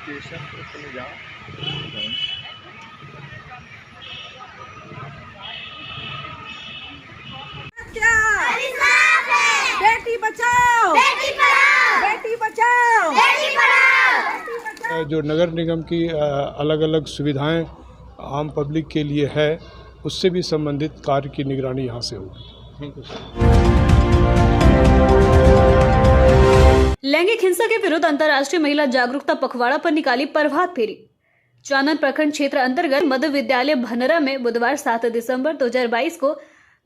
Station पे चले जाओ। क्या बेटी बचाओ बेटी पढ़ाओ, बेटी बचाओ बेटी पढ़ाओ। जो नगर निगम की अलग अलग सुविधाएं आम पब्लिक के लिए है, उससे भी संबंधित कार्य की निगरानी यहाँ से होगी। Thank you sir. लैंगिक हिंसा के विरुद्ध अंतर्राष्ट्रीय महिला जागरूकता पखवाड़ा पर निकाली प्रभात फेरी। चानन प्रखंड क्षेत्र अंतर्गत मध्य विद्यालय भनरा में बुधवार 7 दिसंबर 2022 को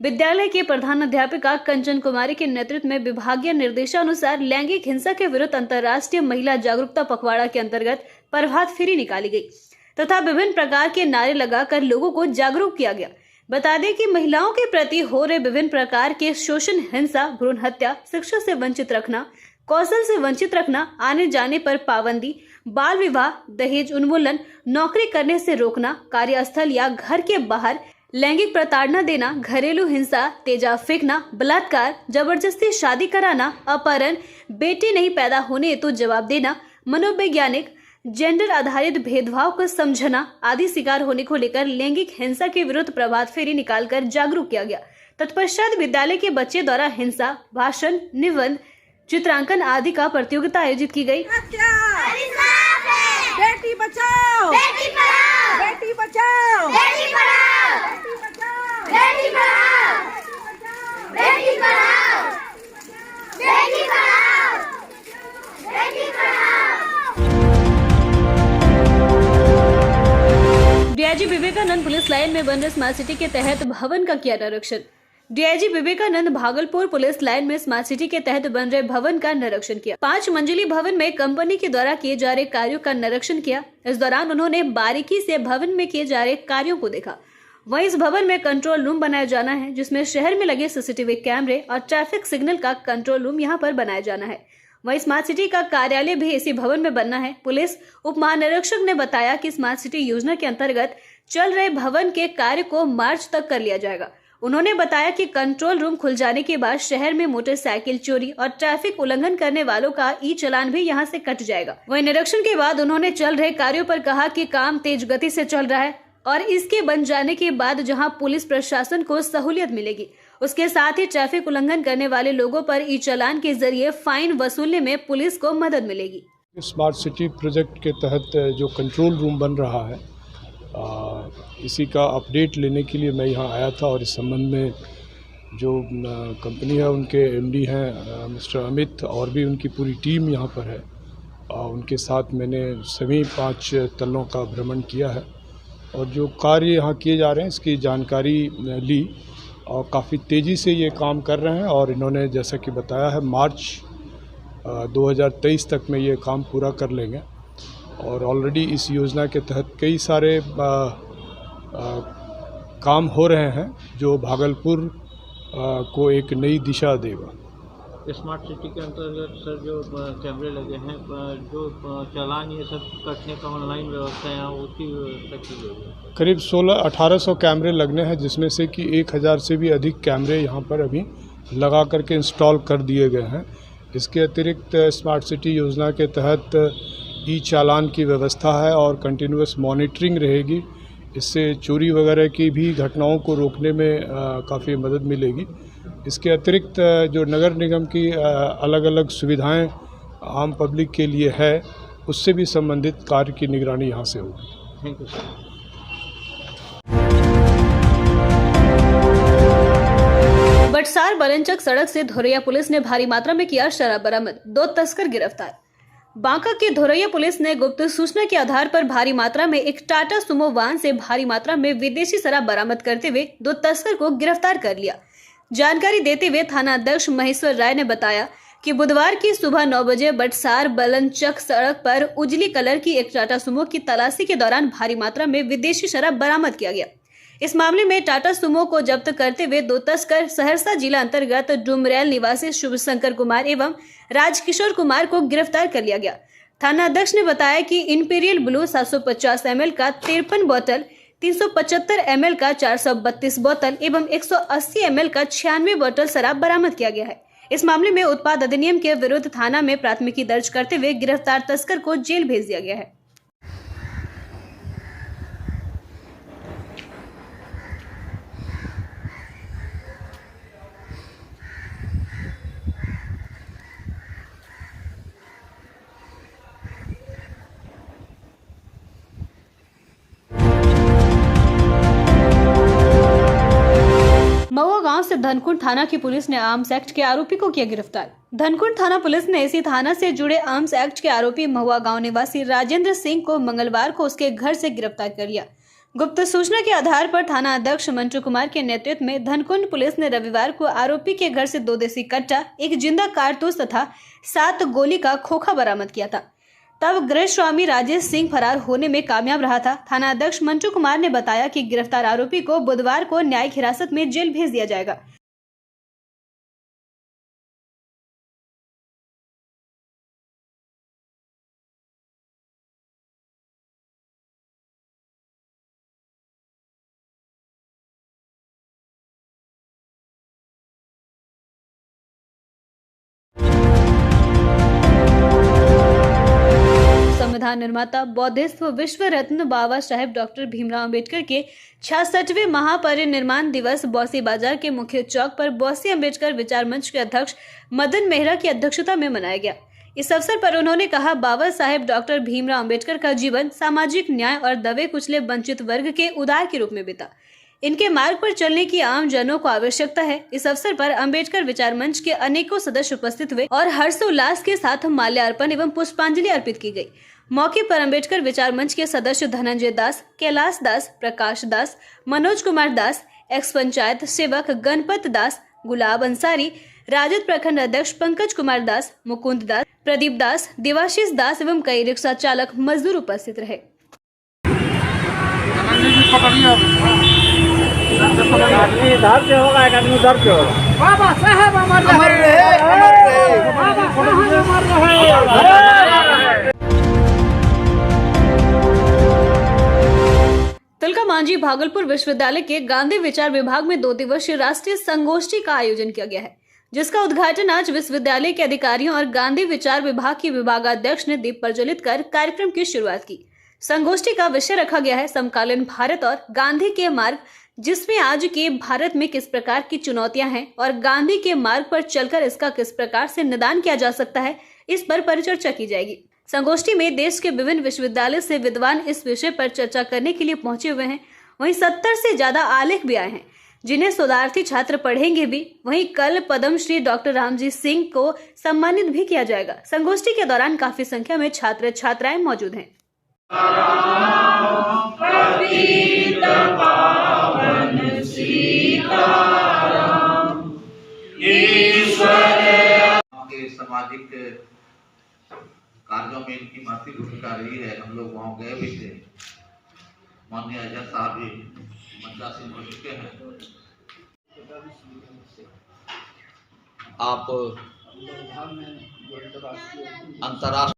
विद्यालय के प्रधानाध्यापिका कंचन कुमारी के नेतृत्व में विभागीय निर्देशानुसार लैंगिक हिंसा के विरुद्ध अंतर्राष्ट्रीय महिला जागरूकता पखवाड़ा के अंतर्गत प्रभात फेरी निकाली गई तथा विभिन्न प्रकार के नारे लगाकर लोगों को जागरूक किया गया। बता दें कि महिलाओं के प्रति हो रहे विभिन्न प्रकार के शोषण, हिंसा, भ्रूण हत्या, शिक्षा से वंचित रखना, कौशल से वंचित रखना, आने जाने पर पाबंदी, बाल विवाह, दहेज उन्मूलन, नौकरी करने से रोकना, कार्यस्थल या घर के बाहर लैंगिक प्रताड़ना देना, घरेलू हिंसा, तेजाब फेंकना, बलात्कार, जबरदस्ती शादी कराना, अपहरण, बेटी नहीं पैदा होने तो जवाब देना, मनोवैज्ञानिक जेंडर आधारित भेदभाव को समझना आदि शिकार होने को लेकर लैंगिक हिंसा के विरुद्ध प्रभात फेरी निकालकर जागरूक किया गया। तत्पश्चात विद्यालय के बच्चे द्वारा हिंसा, भाषण, निबंध, चित्रांकन आदि का प्रतियोगिता आयोजित की गई। Beti Bachao Beti Padhao, Beti Bachao Beti Padhao, Beti Padhao Beti Padhao, Beti Padhao Beti Padhao. DIG Vivekananda police line में बन रहे स्मार्ट सिटी के तहत भवन का किया निरीक्षण। DIG Vivekananda Bhagalpur police line में स्मार्ट सिटी के तहत बन रहे भवन का निरीक्षण किया। 5 मंजिली भवन में कंपनी के द्वारा किए जा रहे कार्यों का निरीक्षण किया। इस दौरान उन्होंने बारीकी से भवन में किए जा रहे कार्यों को देखा। वहीं इस भवन में कंट्रोल रूम बनाया जाना है, जिसमें शहर में लगे सीसीटीवी कैमरे और ट्रैफिक सिग्नल का कंट्रोल रूम यहाँ पर बनाया जाना है। वहीं स्मार्ट सिटी का कार्यालय भी इसी भवन में बनना है। पुलिस उप महानिरीक्षक ने बताया कि स्मार्ट सिटी योजना के अंतर्गत चल रहे भवन के कार्य को मार्च तक कर लिया जाएगा। उन्होंने बताया कि कंट्रोल रूम खुल जाने के बाद शहर में मोटरसाइकिल चोरी और ट्रैफिक उल्लंघन करने वालों का ई चालान भी यहां से कट जाएगा। वहीं निरीक्षण के बाद उन्होंने चल रहे कार्यों पर कहा कि काम तेज गति से चल रहा है और इसके बन जाने के बाद जहां पुलिस प्रशासन को सहूलियत मिलेगी, उसके साथ ही ट्रैफिक उल्लंघन करने वाले लोगों पर ई चालान के जरिए फाइन वसूलने में पुलिस को मदद मिलेगी। स्मार्ट सिटी प्रोजेक्ट के तहत जो कंट्रोल रूम बन रहा है, इसी का अपडेट लेने के लिए मैं यहाँ आया था और इस संबंध में जो कंपनी है उनके एमडी हैं मिस्टर अमित और भी उनकी पूरी टीम यहाँ पर है। उनके साथ मैंने सभी 5 तलों का भ्रमण किया है और जो कार्य यहाँ किए जा रहे हैं इसकी जानकारी ली और काफ़ी तेज़ी से ये काम कर रहे हैं और इन्होंने जैसा कि बताया है मार्च 2023 तक में ये काम पूरा कर लेंगे। और ऑलरेडी इस योजना के तहत कई सारे काम हो रहे हैं जो भागलपुर को एक नई दिशा देगा। स्मार्ट सिटी के अंतर्गत सर जो कैमरे लगे हैं, जो चालान ये सब कटने का ऑनलाइन व्यवस्था यहाँ उसकी व्यवस्था की गई है। करीब 1800 कैमरे लगने हैं, जिसमें से कि 1000 से भी अधिक कैमरे यहाँ पर अभी लगा करके इंस्टॉल कर दिए गए हैं। इसके अतिरिक्त स्मार्ट सिटी योजना के तहत ई चालान की व्यवस्था है और कंटिन्यूअस मॉनिटरिंग रहेगी। इससे चोरी वगैरह की भी घटनाओं को रोकने में काफ़ी मदद मिलेगी। इसके अतिरिक्त जो नगर निगम की अलग अलग सुविधाएं आम पब्लिक के लिए है, उससे भी संबंधित कार्य की निगरानी यहाँ से होगी। Thank you sir. Batsar Baranchak सड़क से धोरैया पुलिस ने भारी मात्रा में किया शराब बरामद, 2 तस्कर गिरफ्तार। बांका के धोरैया पुलिस ने गुप्त सूचना के आधार पर भारी मात्रा में एक टाटा सुमो वाहन से भारी मात्रा में विदेशी शराब बरामद करते हुए 2 तस्कर को गिरफ्तार कर लिया। जानकारी देते हुए थाना अध्यक्ष महेश्वर राय ने बताया कि बुधवार की सुबह 9 बजे बटसार बलनचक सड़क पर उजली कलर की एक टाटा सुमो की तलाशी के दौरान भारी मात्रा में विदेशी शराब बरामद किया गया। इस मामले में टाटा सुमो को जब्त करते हुए 2 तस्कर सहरसा जिला अंतर्गत डुमरेल निवासी शुभ शंकर कुमार एवं राजकिशोर कुमार को गिरफ्तार कर लिया गया। थाना अध्यक्ष ने बताया कि इंपीरियल ब्लू 750 ml का 53 बोतल, 375 ml का 432 बोतल एवं 180 ml का 96 बोतल शराब बरामद किया गया है। इस मामले में उत्पाद अधिनियम के विरुद्ध थाना में प्राथमिकी दर्ज करते हुए गिरफ्तार तस्कर को जेल भेज दिया गया है। धनकुंड थाना की पुलिस ने आर्म्स एक्ट के आरोपी को किया गिरफ्तार। धनकुंड थाना पुलिस ने इसी थाना से जुड़े आर्म्स एक्ट के आरोपी महुआ गांव निवासी राजेंद्र सिंह को मंगलवार को उसके घर से गिरफ्तार कर लिया। गुप्त सूचना के आधार पर थाना अध्यक्ष मंटू कुमार के नेतृत्व में धनकुंड पुलिस ने रविवार को आरोपी के घर से 2 देसी कट्टा, 1 जिंदा कारतूस तथा 7 गोली का खोखा बरामद किया था। तब गृह स्वामी राजेश सिंह फरार होने में कामयाब रहा था। थाना अध्यक्ष मंटू कुमार ने बताया कि गिरफ्तार आरोपी को बुधवार को न्यायिक हिरासत में जेल भेज दिया जाएगा। संविधान निर्माता बौद्धिस्ट विश्व रत्न बाबा साहेब डॉक्टर भीमराव अंबेडकर के 66वें महापरिनिर्वाण दिवस बौसी बाजार के मुख्य चौक पर बौसी अंबेडकर विचार मंच के अध्यक्ष मदन मेहरा की अध्यक्षता में मनाया गया। इस अवसर पर उन्होंने कहा, बाबा साहेब डॉक्टर भीमराव अंबेडकर का जीवन सामाजिक न्याय और दबे कुचले वंचित वर्ग के उदार के रूप में बीता। इनके मार्ग पर चलने की आम जनों को आवश्यकता है। इस अवसर पर अंबेडकर विचार मंच के अनेकों सदस्य उपस्थित हुए और हर्षोल्लास के साथ माल्यार्पण एवं पुष्पांजलि अर्पित की गई। मौके पर अंबेडकर विचार मंच के सदस्य धनंजय दास, कैलाश दास, प्रकाश दास, मनोज कुमार दास, एक्स पंचायत सेवक गणपत दास, गुलाब अंसारी, राजद प्रखंड अध्यक्ष पंकज कुमार दास, मुकुंद दास, प्रदीप दास, देवाशीष दास एवं कई रिक्शा चालक मजदूर उपस्थित रहे। इधर से होगा, एक आदमी उधर से होगा। बाबा साहब अमर रहे, बाबा साहब अमर रहे। तिलका मांझी भागलपुर विश्वविद्यालय के गांधी विचार विभाग में 2 दिवसीय राष्ट्रीय संगोष्ठी का आयोजन किया गया है, जिसका उद्घाटन आज विश्वविद्यालय के अधिकारियों और गांधी विचार विभाग के विभागाध्यक्ष ने दीप प्रज्वलित कर कार्यक्रम की शुरुआत की। संगोष्ठी का विषय रखा गया है समकालीन भारत और गांधी के मार्ग, जिसमें आज के भारत में किस प्रकार की चुनौतियां हैं और गांधी के मार्ग पर चलकर इसका किस प्रकार से निदान किया जा सकता है, इस पर परिचर्चा की जाएगी। संगोष्ठी में देश के विभिन्न विश्वविद्यालय से विद्वान इस विषय पर चर्चा करने के लिए पहुंचे हुए हैं। वहीं 70 से ज्यादा आलेख भी आए हैं, जिन्हें शोधार्थी छात्र पढ़ेंगे भी। वहीं कल पद्मश्री डॉक्टर रामजी सिंह को सम्मानित भी किया जाएगा। संगोष्ठी के दौरान काफी संख्या में छात्र छात्राएं मौजूद हैं। सामाजिक कार्यों में इनकी महत्वपूर्ण भूमिका रही है। हम लोग वहाँ गए भी थे। माननीय अजय साहब भी मंचासीन हो चुके हैं। आप अंतर्राष्ट्रीय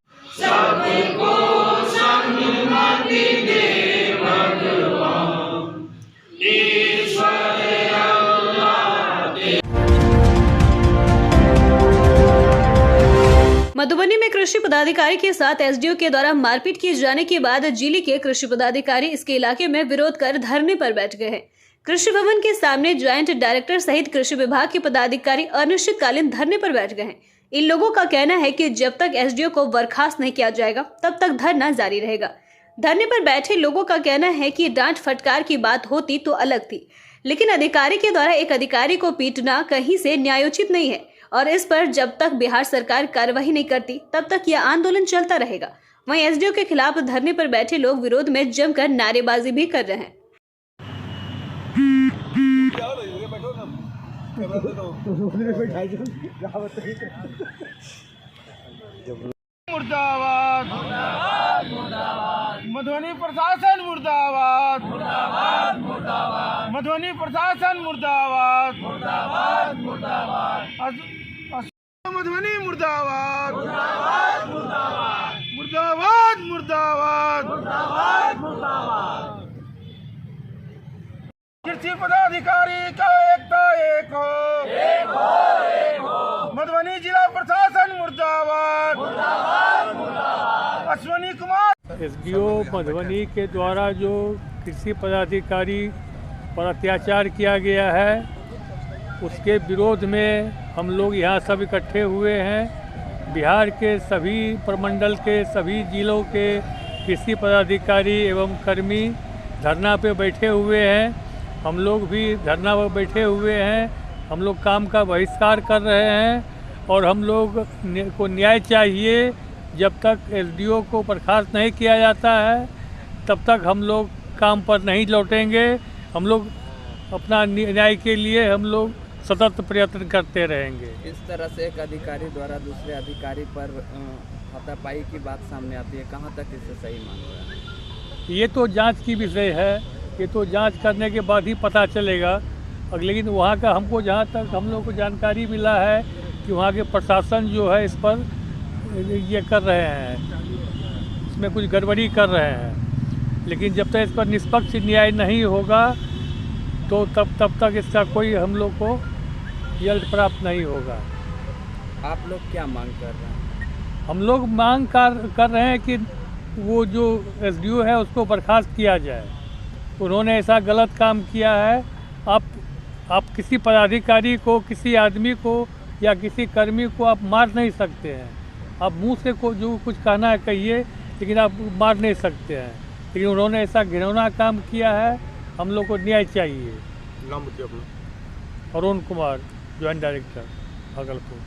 मधुबनी में कृषि पदाधिकारी के साथ एसडीओ के द्वारा मारपीट किए जाने के बाद जिले के कृषि पदाधिकारी इसके इलाके में विरोध कर धरने पर बैठ गए हैं। कृषि भवन के सामने ज्वाइंट डायरेक्टर सहित कृषि विभाग के पदाधिकारी अनिश्चितकालीन धरने पर बैठ गए हैं। इन लोगों का कहना है कि जब तक एसडीओ को बर्खास्त नहीं किया जाएगा तब तक धरना जारी रहेगा। धरने पर बैठे लोगों का कहना है कि डांट फटकार की बात होती तो अलग थी, लेकिन अधिकारी के द्वारा एक अधिकारी को पीटना कहीं से न्यायोचित नहीं है और इस पर जब तक बिहार सरकार कार्रवाई नहीं करती तब तक यह आंदोलन चलता रहेगा। वहीं एसडीओ के खिलाफ धरने पर बैठे लोग विरोध में जमकर नारेबाजी भी कर रहे हैं। मुर्दाबाद, मधुबनी प्रशासन मुर्दाबाद, मधुबनी प्रशासन मुर्दाबाद, मधुबनी मुर्दाबाद, मुर्दाबाद, मुर्दाबाद। कृषि पदाधिकारी का एकता एक हो, मधुबनी जिला प्रशासन मुर्दाबाद, अश्विनी कुमार। एसडीओ मधुबनी के द्वारा जो कृषि पदाधिकारी पर अत्याचार किया गया है, उसके विरोध में हम लोग यहाँ सब इकट्ठे हुए हैं। बिहार के सभी प्रमंडल के सभी जिलों के कृषि पदाधिकारी एवं कर्मी धरना पे बैठे हुए हैं। हम लोग भी धरना पर बैठे हुए हैं। हम लोग काम का बहिष्कार कर रहे हैं और हम लोग को न्याय चाहिए। जब तक एसडीओ को बर्खास्त नहीं किया जाता है तब तक हम लोग काम पर नहीं लौटेंगे। हम लोग अपना न्याय के लिए हम लोग सतत प्रयत्न करते रहेंगे। इस तरह से एक अधिकारी द्वारा दूसरे अधिकारी पर हाथापाई की बात सामने आती है, कहाँ तक इससे सही मान रहा है? ये तो जांच की विषय है, ये तो जांच करने के बाद ही पता चलेगा। लेकिन वहाँ का हमको जहाँ तक हम लोग को जानकारी मिला है कि वहाँ के प्रशासन जो है इस पर ये कर रहे हैं, इसमें कुछ गड़बड़ी कर रहे हैं। लेकिन जब तक इस पर निष्पक्ष न्याय नहीं होगा तो तब तक इसका कोई हम लोग को रिजल्ट प्राप्त नहीं होगा। आप लोग क्या मांग कर रहे हैं? हम लोग मांग कर रहे हैं कि वो जो एसडीओ है उसको बर्खास्त किया जाए। उन्होंने ऐसा गलत काम किया है। आप किसी पदाधिकारी को, किसी आदमी को या किसी कर्मी को आप मार नहीं सकते हैं। आप मुंह से को जो कुछ कहना है कहिए, लेकिन आप मार नहीं सकते हैं। लेकिन उन्होंने ऐसा घिनौना काम किया है। हम लोग को न्याय चाहिए। नाम बताइए अपना। Arun Kumar, joint director, Bhagalpur.